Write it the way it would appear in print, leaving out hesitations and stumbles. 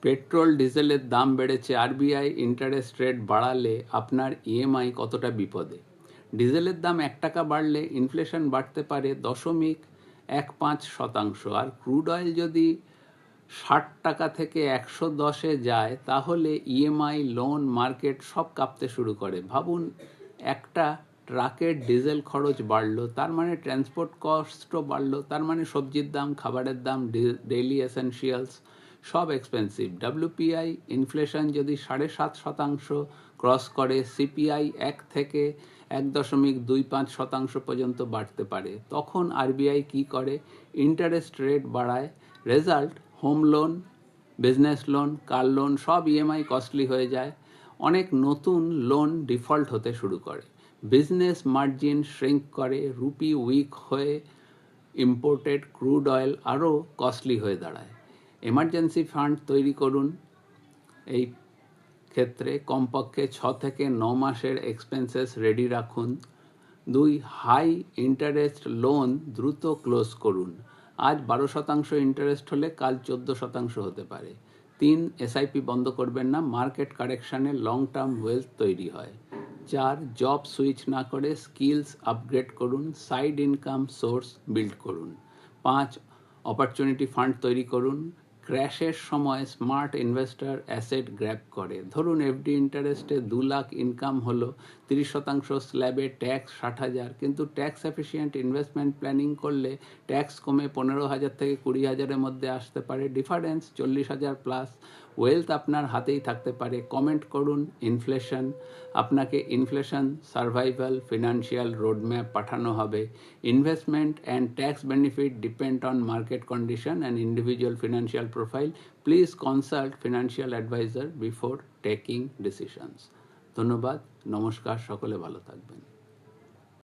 Petrol ডিজেলের দাম বেড়েছে, আরবিআই ইন্টারেস্ট রেট বাড়ালে আপনার ইএমআই কতটা বিপদে? ডিজেলের দাম 1 টাকা বাড়লে ইনফ্লেশন বাড়তে পারে 0.15%, আর ক্রুড অয়েল যদি 60 টাকা থেকে 110-এ যায় তাহলে ইএমআই, লোন, মার্কেট সব কাঁপতে শুরু করে। ভাবুন, একটা ট্রাকের ডিজেল খরচ বাড়লো, তার মানে ট্রান্সপোর্ট কস্টও বাড়লো, তার মানে সবজির দাম, খাবারের দাম, ডেইলি এসেনশিয়ালস সব এক্সপেন্সিভ। ডব্লিউপিআই ইনফ্লেশন যদি 7.5% ক্রস করে, সিপিআই 1 থেকে 1.25% পর্যন্ত বাড়তে পারে। তখন আরবিআই কি করে? ইন্টারেস্ট রেট বাড়ায়। Result, home loan, business loan, car loan সব ইএমআই কস্টলি হয়ে যায়। অনেক নতুন লোন ডিফল্ট হতে শুরু করে। বিজনেস মার্জিন শ্রিঙ্ক করে। রুপি উইক হয়ে ইম্পোর্টেড ক্রুড অয়েল আরও কস্টলি হয়ে দাঁড়ায়। এমার্জেন্সি ফান্ড তৈরি করুন। এই ক্ষেত্রে কমপক্ষে 6 থেকে 9 মাসের এক্সপেন্সেস রেডি রাখুন। 2, হাই ইন্টারেস্ট লোন দ্রুত ক্লোজ করুন। আজ 12% ইন্টারেস্ট হলে কাল 14% হতে পারে। 3, এসআইপি বন্ধ করবেন না, মার্কেট কারেকশানে লং টার্ম ওয়েলথ তৈরি হয়। 4, জব সুইচ না করে স্কিলস আপগ্রেড করুন, সাইড ইনকাম সোর্স বিল্ড করুন। 5, অপরচুনিটি ফান্ড তৈরি করুন। ক্র্যাশের সময় স্মার্ট ইনভেস্টর অ্যাসেট গ্র্যাব করে। ধরুন এফডি ইন্টারেস্টে 2 লাখ ইনকাম হলো, 30% স্ল্যাবে ট্যাক্স 60,000, কিন্তু ট্যাক্স এফিসিয়েন্ট ইনভেস্টমেন্ট প্ল্যানিং করলে ট্যাক্স কমে 15,000 থেকে 20,000-এর মধ্যে আসতে পারে। Difference 40,000 plus. ওয়েলথ আপনার হাতেই থাকতে পারে। কমেন্ট করুন ইনফ্লেশন, আপনাকে ইনফ্লেশন সার্ভাইভাল ফিনান্সিয়াল রোডম্যাপ পাঠানো হবে। Investment and tax benefit depend on market condition and individual financial profile. Please consult financial advisor before taking decisions. ধন্যবাদ, নমস্কার, সকলে ভালো থাকবেন।